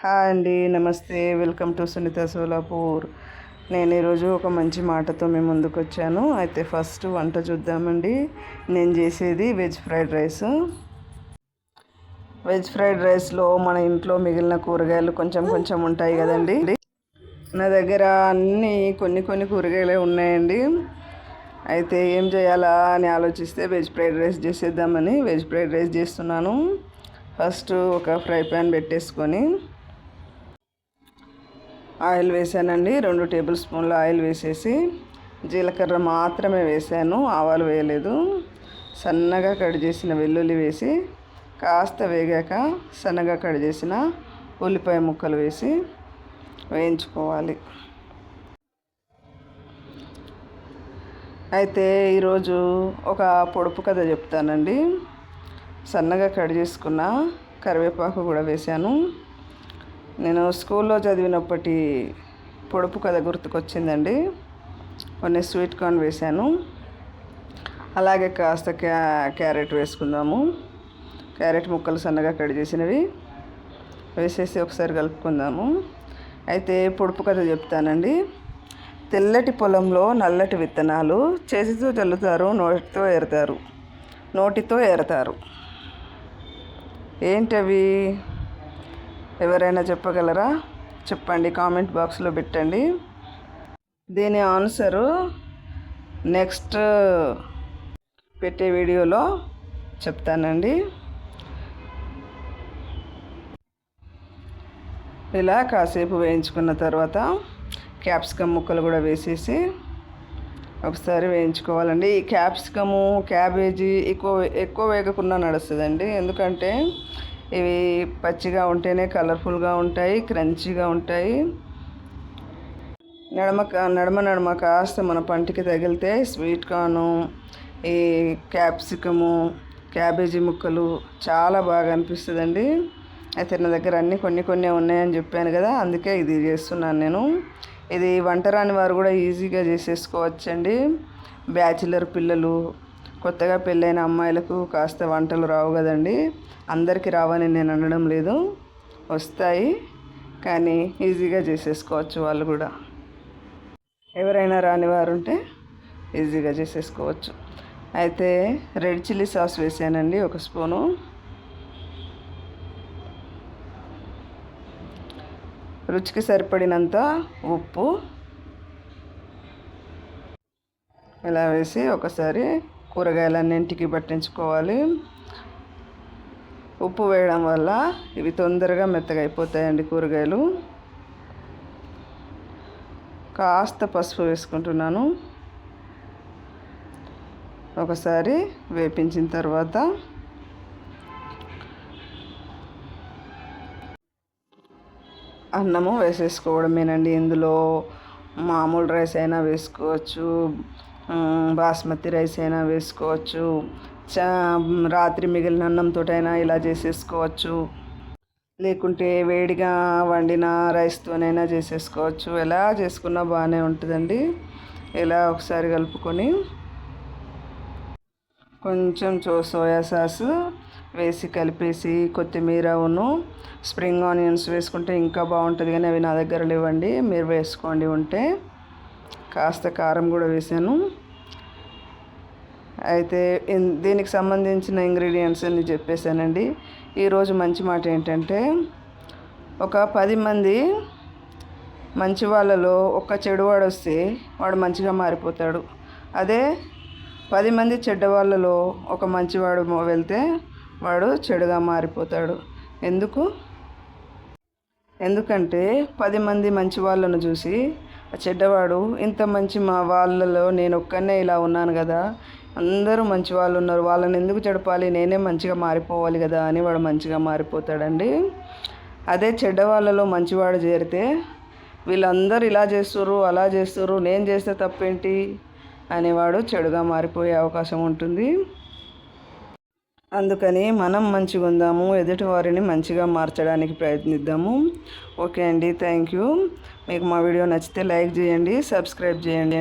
Hi అండి, నమస్తే. Welcome to Sunita Solapur. నేను ఈరోజు ఒక మంచి మాటతో మేము ముందుకు వచ్చాను. అయితే ఫస్ట్ వంట చూద్దామండి. నేను చేసేది veg fried rice. Veg fried రైస్లో మన ఇంట్లో మిగిలిన కూరగాయలు కొంచెం కొంచెం ఉంటాయి కదండి. నా దగ్గర అన్నీ కొన్ని కూరగాయలే ఉన్నాయండి. అయితే ఏం చేయాలా అని ఆలోచిస్తే వెజ్ ఫ్రైడ్ రైస్ చేసేద్దామని వెజ్ ఫ్రైడ్ రైస్ చేస్తున్నాను. ఫస్ట్ ఒక ఫ్రై ప్యాన్ పెట్టేసుకొని ఆయిల్ వేసానండి. 2 టేబుల్ స్పూన్ల ఆయిల్ వేసేసి జీలకర్ర మాత్రమే వేసాను, ఆవాలు వేయలేదు. సన్నగా కట్ చేసిన వెల్లుల్లి వేసి కాస్త వేగాక సన్నగా కట్ చేసిన ఉల్లిపాయ ముక్కలు వేసి వేయించుకోవాలి. అయితే ఈరోజు ఒక పొడుపు కథ చెప్తానండి. సన్నగా కట్ చేసుకున్న కరివేపాకు కూడా వేశాను. నేను స్కూల్లో చదివినప్పటి పొడుపు కథ గుర్తుకొచ్చిందండి. కొన్ని స్వీట్ కార్న్ వేశాను. అలాగే కాస్త క్యారెట్ వేసుకుందాము. క్యారెట్ ముక్కలు సన్నగా కట్ చేసినవి వేసేసి ఒకసారి కలుపుకుందాము. అయితే పొడుపు కథ చెప్తానండి. తెల్లటి పొలంలో నల్లటి విత్తనాలు చేతితో చల్లుతారు, నోటితో ఏరతారు. ఏంటవి? ఎవరైనా చెప్పగలరా? చెప్పండి, కామెంట్ బాక్స్లో పెట్టండి. దీని ఆన్సరు నెక్స్ట్ పెట్టే వీడియోలో చెప్తానండి. ఇలా కాసేపు వేయించుకున్న తర్వాత క్యాప్సికమ్ ముక్కలు కూడా వేసేసి ఒకసారి వేయించుకోవాలండి. ఈ క్యాప్సికము, క్యాబేజీ ఎక్కువ వేగకుండా నడుస్తుందండి. ఎందుకంటే ఇవి పచ్చిగా ఉంటేనే కలర్ఫుల్గా ఉంటాయి, క్రంచీగా ఉంటాయి. నడమ కాస్త మన పంటికి తగిలితే స్వీట్ కార్ను, ఈ క్యాప్సికము, క్యాబేజీ ముక్కలు చాలా బాగా అనిపిస్తుందండి. అయితే నా దగ్గర అన్నీ కొన్ని ఉన్నాయని చెప్పాను కదా, అందుకే ఇది చేస్తున్నాను నేను. ఇది వంట రాని వారు కూడా ఈజీగా చేసేసుకోవచ్చండి. బ్యాచిలర్ పిల్లలు, కొత్తగా పెళ్ళైన అమ్మాయిలకు కాస్త వంటలు రావు కదండి. అందరికీ రావని నేను అనడం లేదు, వస్తాయి, కానీ ఈజీగా చేసేసుకోవచ్చు వాళ్ళు కూడా. ఎవరైనా రాని వారు ఉంటే ఈజీగా చేసేసుకోవచ్చు. అయితే రెడ్ చిల్లీ సాస్ వేసానండి, 1 స్పూను. రుచికి సరిపడినంత ఉప్పు ఇలా వేసి ఒకసారి కూరగాయలన్నింటికి పట్టించుకోవాలి. ఉప్పు వేయడం వల్ల ఇవి తొందరగా మెత్తగా అయిపోతాయండి కూరగాయలు. కాస్త పసుపు వేసుకుంటున్నాను. ఒకసారి వేపించిన తర్వాత అన్నము వేసేసుకోవడమేనండి. ఇందులో మామూలు రైస్ అయినా వేసుకోవచ్చు, బాస్మతి రైస్ అయినా వేసుకోవచ్చు, రాత్రి మిగిలిన అన్నంతోటైనా ఇలా చేసేసుకోవచ్చు, లేకుంటే వేడిగా వండిన రైస్తోనైనా చేసేసుకోవచ్చు. ఎలా చేసుకున్నా బాగానే ఉంటుందండి. ఇలా ఒకసారి కలుపుకొని కొంచెం సోయా సాస్ వేసి కలిపేసి కొత్తిమీర స్ప్రింగ్ ఆనియన్స్ వేసుకుంటే ఇంకా బాగుంటుంది, కానీ అవి నా దగ్గర లేవండి, మీరు వేసుకోండి ఉంటే. కాస్త కారం కూడా వేసాను. అయితే దీనికి సంబంధించిన ఇంగ్రీడియంట్స్ అన్ని చెప్పేశానండి. ఈరోజు మంచి మాట ఏంటంటే, ఒక 10 మంది మంచి వాళ్ళలో ఒక చెడువాడు వస్తే వాడు మంచిగా మారిపోతాడు. అదే 10 మంది చెడ్డవాళ్ళలో ఒక మంచివాడు వెళ్తే వాడు చెడుగా మారిపోతాడు. ఎందుకంటే 10 మంది మంచి వాళ్ళను చూసి చెడ్డవాడు, ఇంత మంచి మా వాళ్ళలో నేను ఒక్కనే ఇలా ఉన్నాను కదా, అందరూ మంచి వాళ్ళు ఉన్నారు, వాళ్ళని ఎందుకు చెడపాలి, నేనే మంచిగా మారిపోవాలి కదా అని వాడు మంచిగా మారిపోతాడండి. అదే చెడ్డవాళ్ళలో మంచివాడు చేరితే వీళ్ళందరూ ఇలా చేస్తుర్రు, అలా చేస్తుర్రు, నేను చేస్తే తప్పేంటి అనేవాడు చెడుగా మారిపోయే అవకాశం ఉంటుంది. అందుకని మనం మంచిగా ఉందాము, ఎదుటి వారిని మంచిగా మార్చడానికి ప్రయత్నిద్దాము. ఓకే అండి, థ్యాంక్ యూ. మీకు మా వీడియో నచ్చితే లైక్ చేయండి, సబ్స్క్రైబ్ చేయండి.